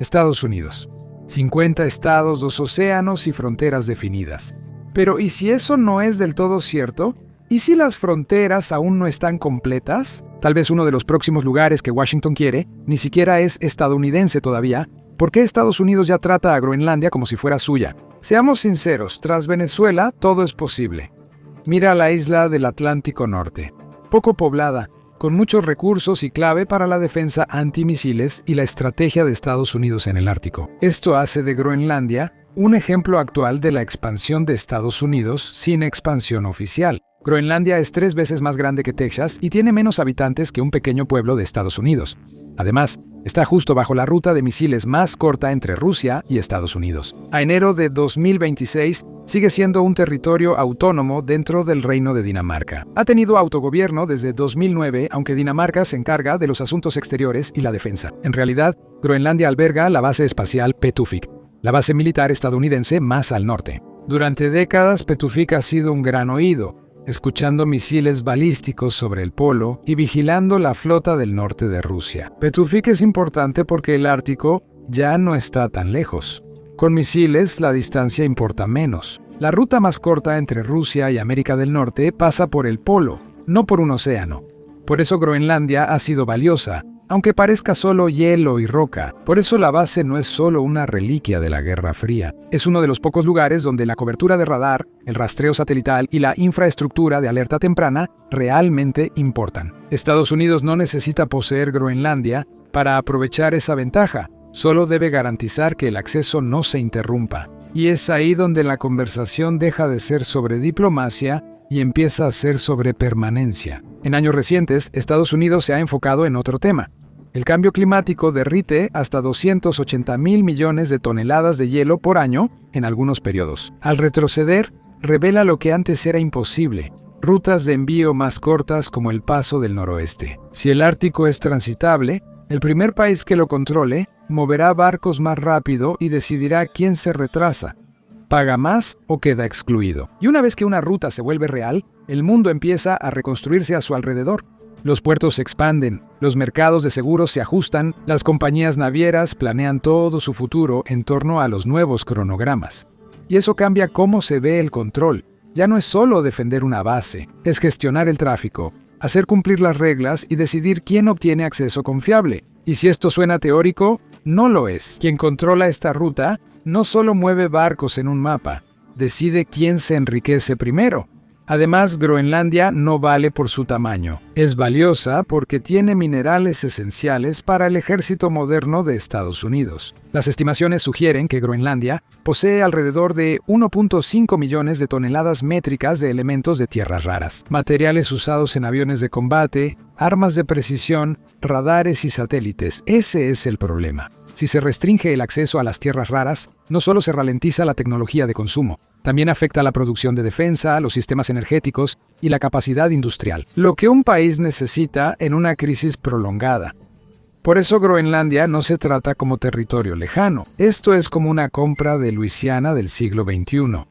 Estados Unidos. 50 estados, 2 océanos y fronteras definidas. Pero ¿y si eso no es del todo cierto? ¿Y si las fronteras aún no están completas? Tal vez uno de los próximos lugares que Washington quiere ni siquiera es estadounidense todavía. ¿Por qué Estados Unidos ya trata a Groenlandia como si fuera suya? Seamos sinceros, tras Venezuela todo es posible. Mira la isla del Atlántico Norte, poco poblada, con muchos recursos y clave para la defensa antimisiles y la estrategia de Estados Unidos en el Ártico. Esto hace de Groenlandia un ejemplo actual de la expansión de Estados Unidos sin expansión oficial. Groenlandia es 3 veces más grande que Texas y tiene menos habitantes que un pequeño pueblo de Estados Unidos. Además, está justo bajo la ruta de misiles más corta entre Rusia y Estados Unidos. A enero de 2026, sigue siendo un territorio autónomo dentro del Reino de Dinamarca. Ha tenido autogobierno desde 2009, aunque Dinamarca se encarga de los asuntos exteriores y la defensa. En realidad, Groenlandia alberga la base espacial Petufik, la base militar estadounidense más al norte. Durante décadas, Petufik ha sido un gran oído, escuchando misiles balísticos sobre el polo y vigilando la flota del norte de Rusia. Petufik es importante porque el Ártico ya no está tan lejos. Con misiles, la distancia importa menos. La ruta más corta entre Rusia y América del Norte pasa por el polo, no por un océano. Por eso Groenlandia ha sido valiosa, aunque parezca solo hielo y roca. Por eso la base no es solo una reliquia de la Guerra Fría. Es uno de los pocos lugares donde la cobertura de radar, el rastreo satelital y la infraestructura de alerta temprana realmente importan. Estados Unidos no necesita poseer Groenlandia para aprovechar esa ventaja. Solo debe garantizar que el acceso no se interrumpa. Y es ahí donde la conversación deja de ser sobre diplomacia y empieza a ser sobre permanencia. En años recientes, Estados Unidos se ha enfocado en otro tema. El cambio climático derrite hasta 280,000 millones de toneladas de hielo por año en algunos periodos. Al retroceder, revela lo que antes era imposible: rutas de envío más cortas como el Paso del Noroeste. Si el Ártico es transitable, el primer país que lo controle moverá barcos más rápido y decidirá quién se retrasa, paga más o queda excluido. Y una vez que una ruta se vuelve real, el mundo empieza a reconstruirse a su alrededor. Los puertos se expanden, los mercados de seguros se ajustan, las compañías navieras planean todo su futuro en torno a los nuevos cronogramas. Y eso cambia cómo se ve el control. Ya no es solo defender una base, es gestionar el tráfico, hacer cumplir las reglas y decidir quién obtiene acceso confiable. Y si esto suena teórico, no lo es. Quien controla esta ruta no solo mueve barcos en un mapa, decide quién se enriquece primero. Además, Groenlandia no vale por su tamaño. Es valiosa porque tiene minerales esenciales para el ejército moderno de Estados Unidos. Las estimaciones sugieren que Groenlandia posee alrededor de 1.5 millones de toneladas métricas de elementos de tierras raras, materiales usados en aviones de combate, armas de precisión, radares y satélites. Ese es el problema. Si se restringe el acceso a las tierras raras, no solo se ralentiza la tecnología de consumo, también afecta la producción de defensa, los sistemas energéticos y la capacidad industrial, lo que un país necesita en una crisis prolongada. Por eso Groenlandia no se trata como territorio lejano. Esto es como una compra de Luisiana del siglo XXI.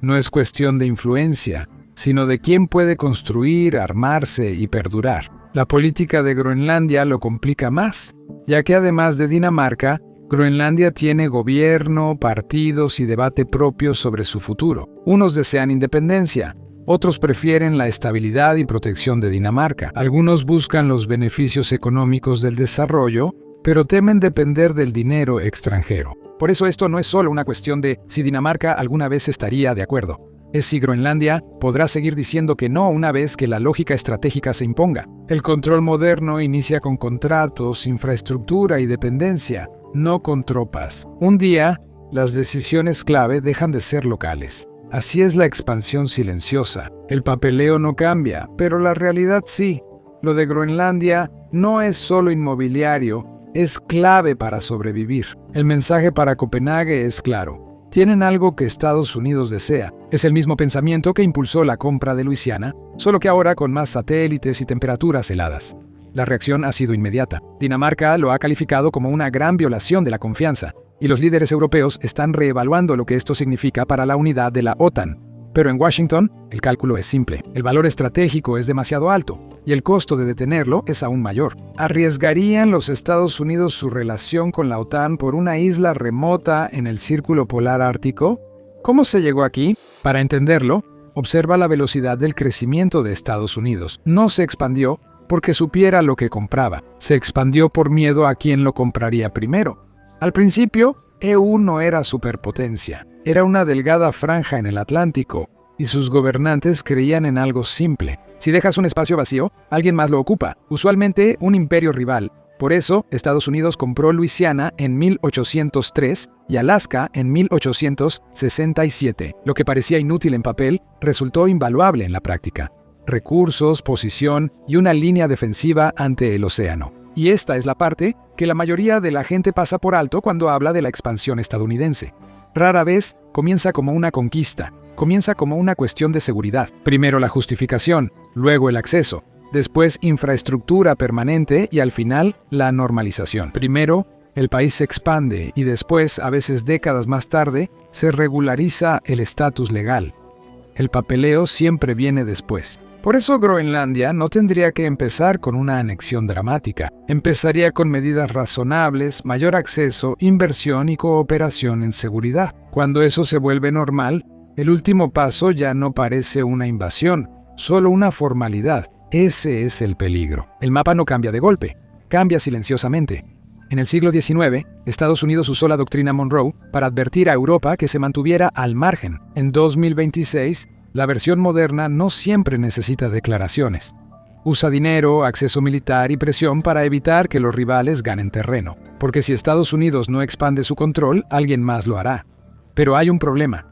No es cuestión de influencia, sino de quién puede construir, armarse y perdurar. La política de Groenlandia lo complica más, ya que además de Dinamarca, Groenlandia tiene gobierno, partidos y debate propio sobre su futuro. Unos desean independencia, otros prefieren la estabilidad y protección de Dinamarca. Algunos buscan los beneficios económicos del desarrollo, pero temen depender del dinero extranjero. Por eso esto no es solo una cuestión de si Dinamarca alguna vez estaría de acuerdo. Es si Groenlandia podrá seguir diciendo que no una vez que la lógica estratégica se imponga. El control moderno inicia con contratos, infraestructura y dependencia, no con tropas. Un día, las decisiones clave dejan de ser locales. Así es la expansión silenciosa. El papeleo no cambia, pero la realidad sí. Lo de Groenlandia no es solo inmobiliario, es clave para sobrevivir. El mensaje para Copenhague es claro. Tienen algo que Estados Unidos desea. Es el mismo pensamiento que impulsó la compra de Luisiana, solo que ahora con más satélites y temperaturas heladas. La reacción ha sido inmediata. Dinamarca lo ha calificado como una gran violación de la confianza, y los líderes europeos están reevaluando lo que esto significa para la unidad de la OTAN. Pero en Washington, el cálculo es simple. El valor estratégico es demasiado alto. y el costo de detenerlo es aún mayor. ¿Arriesgarían los Estados Unidos su relación con la OTAN por una isla remota en el Círculo Polar Ártico? ¿Cómo se llegó aquí? Para entenderlo, observa la velocidad del crecimiento de Estados Unidos. No se expandió porque supiera lo que compraba. Se expandió por miedo a quién lo compraría primero. Al principio, EU no era superpotencia. Era una delgada franja en el Atlántico, y sus gobernantes creían en algo simple. Si dejas un espacio vacío, alguien más lo ocupa, usualmente un imperio rival. Por eso, Estados Unidos compró Luisiana en 1803 y Alaska en 1867. Lo que parecía inútil en papel resultó invaluable en la práctica. Recursos, posición y una línea defensiva ante el océano. Y esta es la parte que la mayoría de la gente pasa por alto cuando habla de la expansión estadounidense. Rara vez comienza como una conquista, comienza como una cuestión de seguridad. Primero la justificación, luego el acceso, después infraestructura permanente y al final la normalización. Primero, el país se expande y después, a veces décadas más tarde, se regulariza el estatus legal. El papeleo siempre viene después. Por eso Groenlandia no tendría que empezar con una anexión dramática. Empezaría con medidas razonables, mayor acceso, inversión y cooperación en seguridad. Cuando eso se vuelve normal, el último paso ya no parece una invasión, solo una formalidad. Ese es el peligro. El mapa no cambia de golpe, cambia silenciosamente. En el siglo XIX, Estados Unidos usó la doctrina Monroe para advertir a Europa que se mantuviera al margen. En 2026, la versión moderna no siempre necesita declaraciones. Usa dinero, acceso militar y presión para evitar que los rivales ganen terreno. Porque si Estados Unidos no expande su control, alguien más lo hará. Pero hay un problema.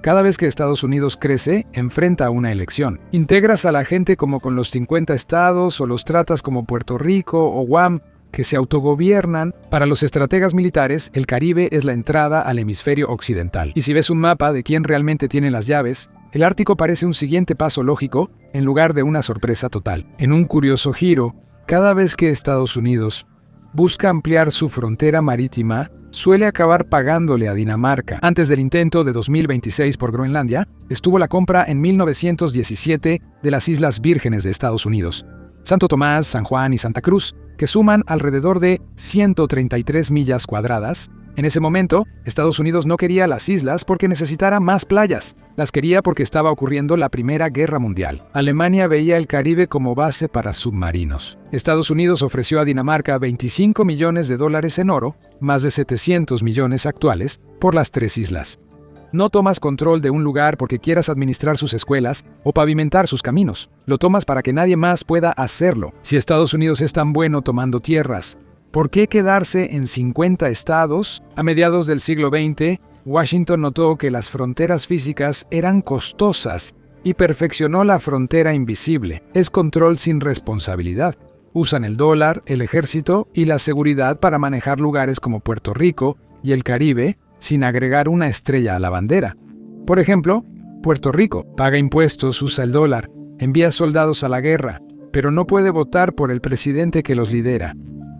Cada vez que Estados Unidos crece, enfrenta una elección. Integras a la gente como con los 50 estados o los tratas como Puerto Rico o Guam, que se autogobiernan. Para los estrategas militares, el Caribe es la entrada al hemisferio occidental. Y si ves un mapa de quién realmente tiene las llaves, el Ártico parece un siguiente paso lógico en lugar de una sorpresa total. En un curioso giro, cada vez que Estados Unidos busca ampliar su frontera marítima, suele acabar pagándole a Dinamarca. Antes del intento de 2026 por Groenlandia, estuvo la compra en 1917 de las Islas Vírgenes de Estados Unidos, Santo Tomás, San Juan y Santa Cruz, que suman alrededor de 133 millas cuadradas. En ese momento, Estados Unidos no quería las islas porque necesitara más playas. Las quería porque estaba ocurriendo la Primera Guerra Mundial. Alemania veía el Caribe como base para submarinos. Estados Unidos ofreció a Dinamarca $25 millones en oro, más de 700 millones actuales, por las 3 islas. No tomas control de un lugar porque quieras administrar sus escuelas o pavimentar sus caminos. Lo tomas para que nadie más pueda hacerlo. Si Estados Unidos es tan bueno tomando tierras, ¿por qué quedarse en 50 estados? A mediados del siglo XX, Washington notó que las fronteras físicas eran costosas y perfeccionó la frontera invisible. Es control sin responsabilidad. Usan el dólar, el ejército y la seguridad para manejar lugares como Puerto Rico y el Caribe sin agregar una estrella a la bandera. Por ejemplo, Puerto Rico paga impuestos, usa el dólar, envía soldados a la guerra, pero no puede votar por el presidente que los lidera.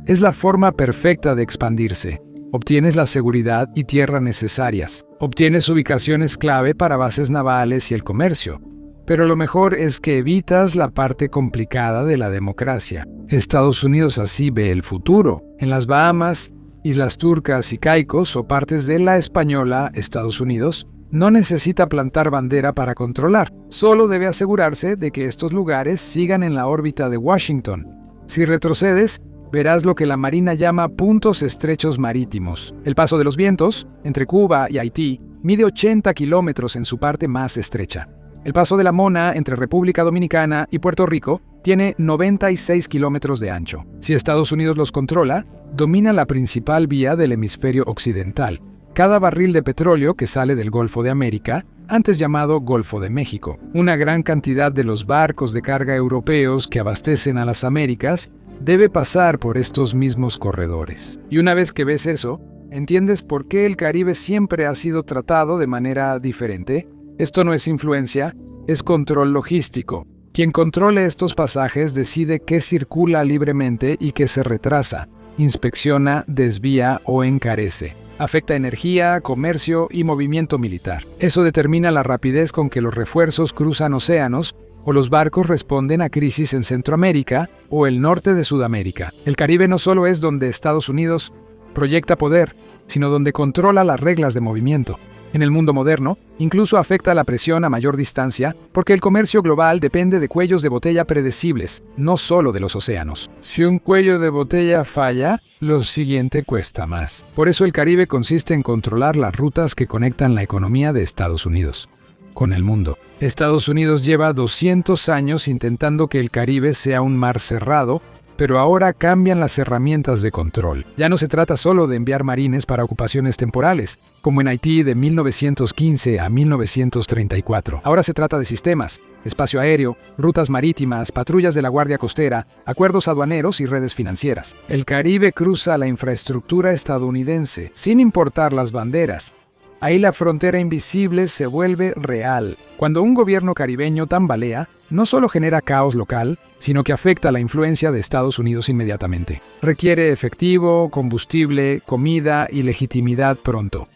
Es la forma perfecta de expandirse. Obtienes la seguridad y tierra necesarias. Obtienes ubicaciones clave para bases navales y el comercio. Pero lo mejor es que evitas la parte complicada de la democracia. Estados Unidos así ve el futuro. En las Bahamas, Islas Turcas y Caicos o partes de la española Estados Unidos, no necesita plantar bandera para controlar. Solo debe asegurarse de que estos lugares sigan en la órbita de Washington. Si retrocedes, verás lo que la Marina llama puntos estrechos marítimos. El paso de los vientos, entre Cuba y Haití, mide 80 kilómetros en su parte más estrecha. El paso de la Mona entre República Dominicana y Puerto Rico tiene 96 kilómetros de ancho. Si Estados Unidos los controla, domina la principal vía del hemisferio occidental. Cada barril de petróleo que sale del Golfo de América, antes llamado Golfo de México. Una gran cantidad de los barcos de carga europeos que abastecen a las Américas debe pasar por estos mismos corredores. Y una vez que ves eso, entiendes por qué el Caribe siempre ha sido tratado de manera diferente. Esto no es influencia, es control logístico. Quien controle estos pasajes decide qué circula libremente y qué se retrasa, inspecciona, desvía o encarece. Afecta energía, comercio y movimiento militar. Eso determina la rapidez con que los refuerzos cruzan océanos o los barcos responden a crisis en Centroamérica o el norte de Sudamérica. El Caribe no solo es donde Estados Unidos proyecta poder, sino donde controla las reglas de movimiento. En el mundo moderno, incluso afecta la presión a mayor distancia, porque el comercio global depende de cuellos de botella predecibles, no solo de los océanos. Si un cuello de botella falla, lo siguiente cuesta más. Por eso el Caribe consiste en controlar las rutas que conectan la economía de Estados Unidos con el mundo. Estados Unidos lleva 200 años intentando que el Caribe sea un mar cerrado, pero ahora cambian las herramientas de control. Ya no se trata solo de enviar marines para ocupaciones temporales, como en Haití de 1915 a 1934. Ahora se trata de sistemas, espacio aéreo, rutas marítimas, patrullas de la Guardia Costera, acuerdos aduaneros y redes financieras. El Caribe cruza la infraestructura estadounidense, sin importar las banderas. Ahí la frontera invisible se vuelve real. Cuando un gobierno caribeño tambalea, no solo genera caos local, sino que afecta la influencia de Estados Unidos inmediatamente. Requiere efectivo, combustible, comida y legitimidad pronto.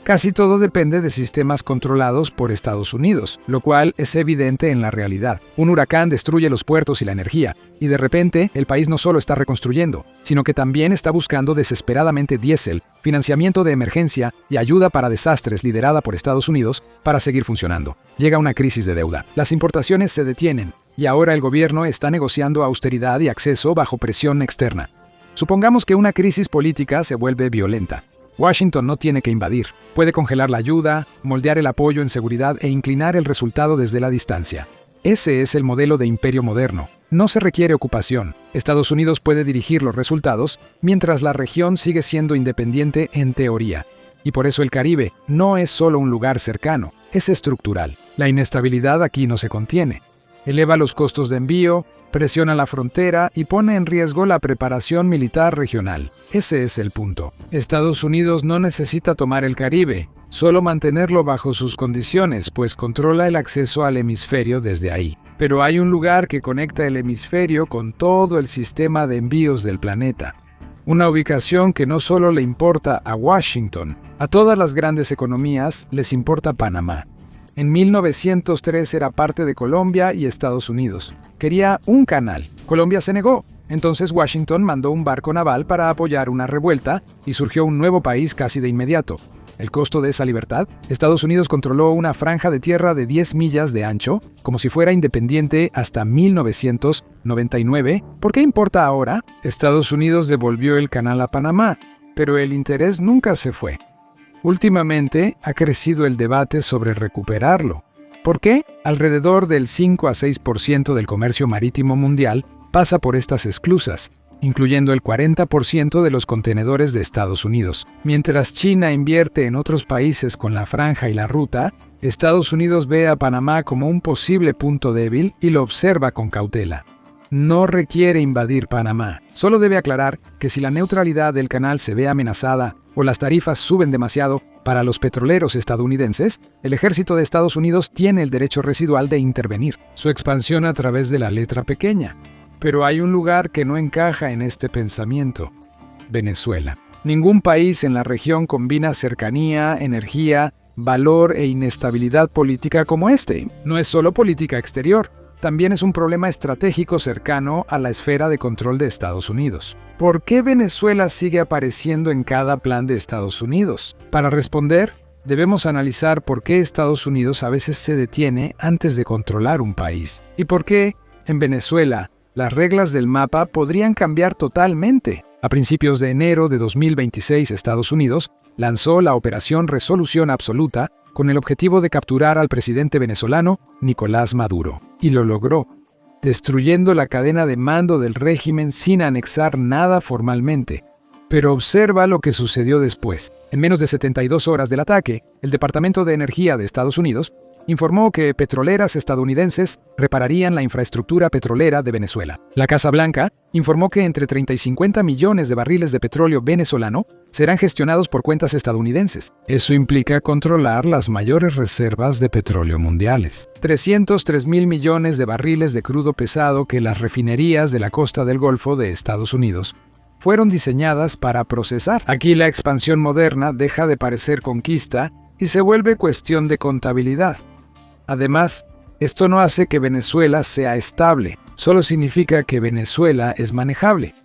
Casi todo depende de sistemas controlados por Estados Unidos, lo cual es evidente en la realidad. Un huracán destruye los puertos y la energía, y de repente el país no solo está reconstruyendo, sino que también está buscando desesperadamente diésel, financiamiento de emergencia y ayuda para desastres liderada por Estados Unidos para seguir funcionando. Llega una crisis de deuda. Las importaciones se detienen, y ahora el gobierno está negociando austeridad y acceso bajo presión externa. Supongamos que una crisis política se vuelve violenta. Washington no tiene que invadir. Puede congelar la ayuda, moldear el apoyo en seguridad e inclinar el resultado desde la distancia. Ese es el modelo de imperio moderno. No se requiere ocupación. Estados Unidos puede dirigir los resultados, mientras la región sigue siendo independiente en teoría. Y por eso el Caribe no es solo un lugar cercano, es estructural. La inestabilidad aquí no se contiene. Eleva los costos de envío, presiona la frontera y pone en riesgo la preparación militar regional. Ese es el punto. Estados Unidos no necesita tomar el Caribe, solo mantenerlo bajo sus condiciones, pues controla el acceso al hemisferio desde ahí. Pero hay un lugar que conecta el hemisferio con todo el sistema de envíos del planeta. Una ubicación que no solo le importa a Washington, a todas las grandes economías les importa Panamá. En 1903 era parte de Colombia y Estados Unidos. Quería un canal. Colombia se negó. Entonces Washington mandó un barco naval para apoyar una revuelta y surgió un nuevo país casi de inmediato. ¿El costo de esa libertad? Estados Unidos controló una franja de tierra de 10 millas de ancho, como si fuera independiente hasta 1999. ¿Por qué importa ahora? Estados Unidos devolvió el canal a Panamá, pero el interés nunca se fue. Últimamente ha crecido el debate sobre recuperarlo. ¿Por qué? Alrededor del 5 a 6% del comercio marítimo mundial pasa por estas esclusas, incluyendo el 40% de los contenedores de Estados Unidos. Mientras China invierte en otros países con la franja y la ruta, Estados Unidos ve a Panamá como un posible punto débil y lo observa con cautela. No requiere invadir Panamá. Solo debe aclarar que si la neutralidad del canal se ve amenazada o las tarifas suben demasiado para los petroleros estadounidenses, el ejército de Estados Unidos tiene el derecho residual de intervenir. Su expansión a través de la letra pequeña. Pero hay un lugar que no encaja en este pensamiento: Venezuela. Ningún país en la región combina cercanía, energía, valor e inestabilidad política como este. No es solo política exterior. También es un problema estratégico cercano a la esfera de control de Estados Unidos. ¿Por qué Venezuela sigue apareciendo en cada plan de Estados Unidos? Para responder, debemos analizar por qué Estados Unidos a veces se detiene antes de controlar un país. Y por qué, en Venezuela, las reglas del mapa podrían cambiar totalmente. A principios de enero de 2026, Estados Unidos lanzó la Operación Resolución Absoluta con el objetivo de capturar al presidente venezolano Nicolás Maduro. Y lo logró, destruyendo la cadena de mando del régimen sin anexar nada formalmente. Pero observa lo que sucedió después. En menos de 72 horas del ataque, el Departamento de Energía de Estados Unidos informó que petroleras estadounidenses repararían la infraestructura petrolera de Venezuela. La Casa Blanca informó que entre 30 y 50 millones de barriles de petróleo venezolano serán gestionados por cuentas estadounidenses. Eso implica controlar las mayores reservas de petróleo mundiales. 303.000 millones de barriles de crudo pesado que las refinerías de la costa del Golfo de Estados Unidos fueron diseñadas para procesar. Aquí la expansión moderna deja de parecer conquista y se vuelve cuestión de contabilidad. Además, Esto no hace que Venezuela sea estable, solo significa que Venezuela es manejable.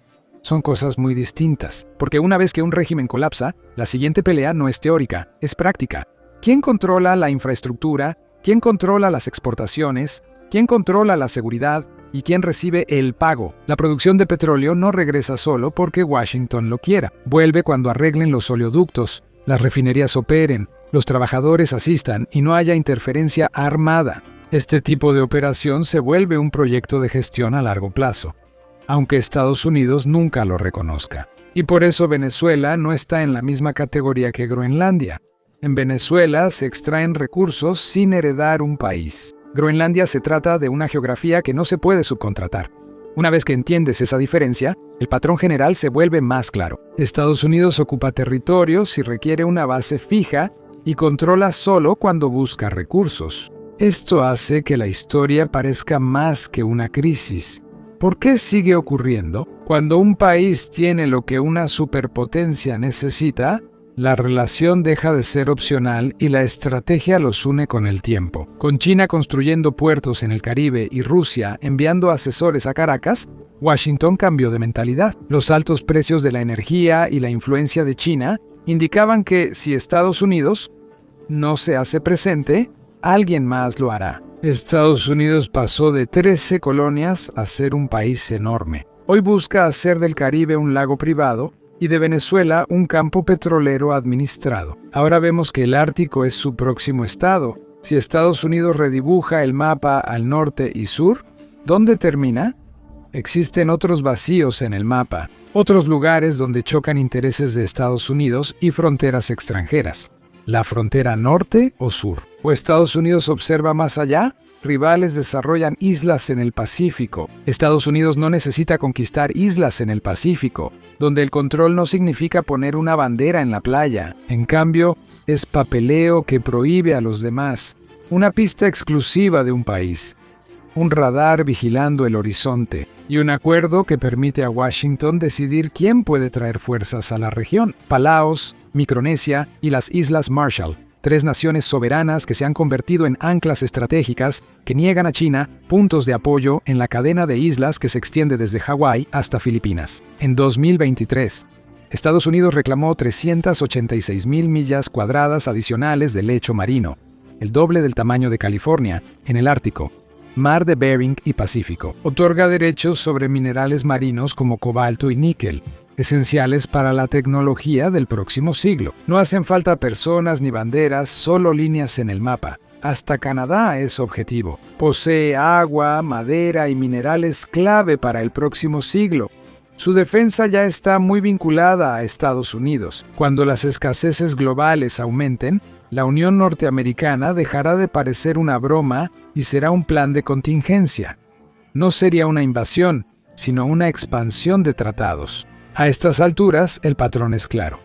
Son cosas muy distintas, porque una vez que un régimen colapsa, la siguiente pelea no es teórica, es práctica. ¿Quién controla la infraestructura? ¿Quién controla las exportaciones? ¿Quién controla la seguridad? ¿Y quién recibe el pago? La producción de petróleo no regresa solo porque Washington lo quiera. Vuelve cuando arreglen los oleoductos, las refinerías operen, los trabajadores asistan y no haya interferencia armada. Este tipo de operación se vuelve un proyecto de gestión a largo plazo, aunque Estados Unidos nunca lo reconozca. Y por eso Venezuela no está en la misma categoría que Groenlandia. En Venezuela se extraen recursos sin heredar un país. Groenlandia se trata de una geografía que no se puede subcontratar. Una vez que entiendes esa diferencia, el patrón general se vuelve más claro. Estados Unidos ocupa territorios y requiere una base fija y controla solo cuando busca recursos. Esto hace que la historia parezca más que una crisis. ¿Por qué sigue ocurriendo? Cuando un país tiene lo que una superpotencia necesita, la relación deja de ser opcional y la estrategia los une con el tiempo. Con China construyendo puertos en el Caribe y Rusia enviando asesores a Caracas, Washington cambió de mentalidad. Los altos precios de la energía y la influencia de China indicaban que si Estados Unidos no se hace presente, alguien más lo hará. Estados Unidos pasó de 13 colonias a ser un país enorme. Hoy busca hacer del Caribe un lago privado y de Venezuela un campo petrolero administrado. Ahora vemos que el Ártico es su próximo estado. Si Estados Unidos redibuja el mapa al norte y sur, ¿dónde termina? Existen otros vacíos en el mapa, otros lugares donde chocan intereses de Estados Unidos y fronteras extranjeras. ¿La frontera norte o sur? ¿O Estados Unidos observa más allá? Rivales desarrollan islas en el Pacífico. Estados Unidos no necesita conquistar islas en el Pacífico, donde el control no significa poner una bandera en la playa. En cambio, es papeleo que prohíbe a los demás, una pista exclusiva de un país, un radar vigilando el horizonte y un acuerdo que permite a Washington decidir quién puede traer fuerzas a la región. Palaos, Micronesia y las Islas Marshall. 3 naciones soberanas que se han convertido en anclas estratégicas que niegan a China puntos de apoyo en la cadena de islas que se extiende desde Hawái hasta Filipinas. En 2023, Estados Unidos reclamó 386,000 millas cuadradas adicionales de lecho marino, el doble del tamaño de California, en el Ártico, Mar de Bering y Pacífico. Otorga derechos sobre minerales marinos como cobalto y níquel, esenciales para la tecnología del próximo siglo. No hacen falta personas ni banderas, solo líneas en el mapa. Hasta Canadá es objetivo. Posee agua, madera y minerales clave para el próximo siglo. Su defensa ya está muy vinculada a Estados Unidos. Cuando las escaseces globales aumenten, la Unión Norteamericana dejará de parecer una broma y será un plan de contingencia. No sería una invasión, sino una expansión de tratados. A estas alturas, el patrón es claro.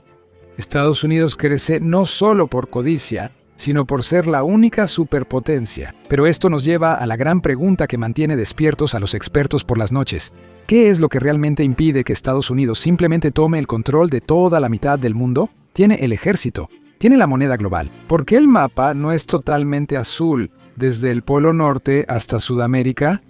Estados Unidos crece no solo por codicia, sino por ser la única superpotencia. Pero esto nos lleva a la gran pregunta que mantiene despiertos a los expertos por las noches. ¿Qué es lo que realmente impide que Estados Unidos simplemente tome el control de toda la mitad del mundo? Tiene el ejército, tiene la moneda global. ¿Por qué el mapa no es totalmente azul desde el Polo Norte hasta Sudamérica?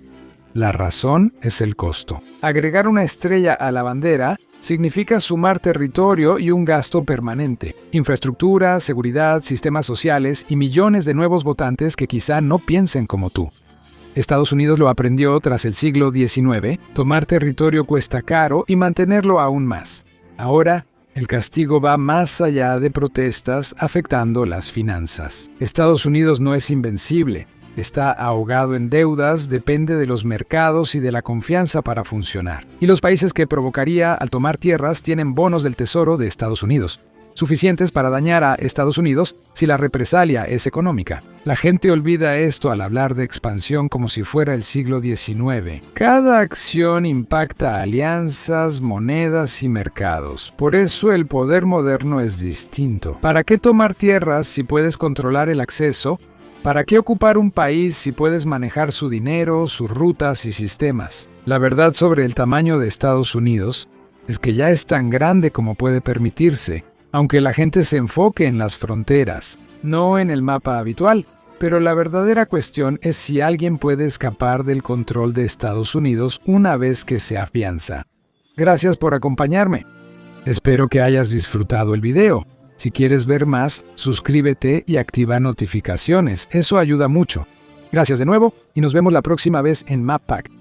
La razón es el costo. Agregar una estrella a la bandera significa sumar territorio y un gasto permanente, infraestructura, seguridad, sistemas sociales y millones de nuevos votantes que quizá no piensen como tú. Estados Unidos lo aprendió tras el siglo XIX, tomar territorio cuesta caro y mantenerlo aún más. Ahora, el castigo va más allá de protestas afectando las finanzas. Estados Unidos no es invencible. Está ahogado en deudas, depende de los mercados y de la confianza para funcionar. Y los países que provocaría al tomar tierras tienen bonos del Tesoro de Estados Unidos, suficientes para dañar a Estados Unidos si la represalia es económica. La gente olvida esto al hablar de expansión como si fuera el siglo XIX. Cada acción impacta a alianzas, monedas y mercados. Por eso el poder moderno es distinto. ¿Para qué tomar tierras si puedes controlar el acceso? ¿Para qué ocupar un país si puedes manejar su dinero, sus rutas y sistemas? La verdad sobre el tamaño de Estados Unidos es que ya es tan grande como puede permitirse, aunque la gente se enfoque en las fronteras, no en el mapa habitual. Pero la verdadera cuestión es si alguien puede escapar del control de Estados Unidos una vez que se afianza. Gracias por acompañarme. Espero que hayas disfrutado el video. Si quieres ver más, suscríbete y activa notificaciones. Eso ayuda mucho. Gracias de nuevo y nos vemos la próxima vez en MapPack.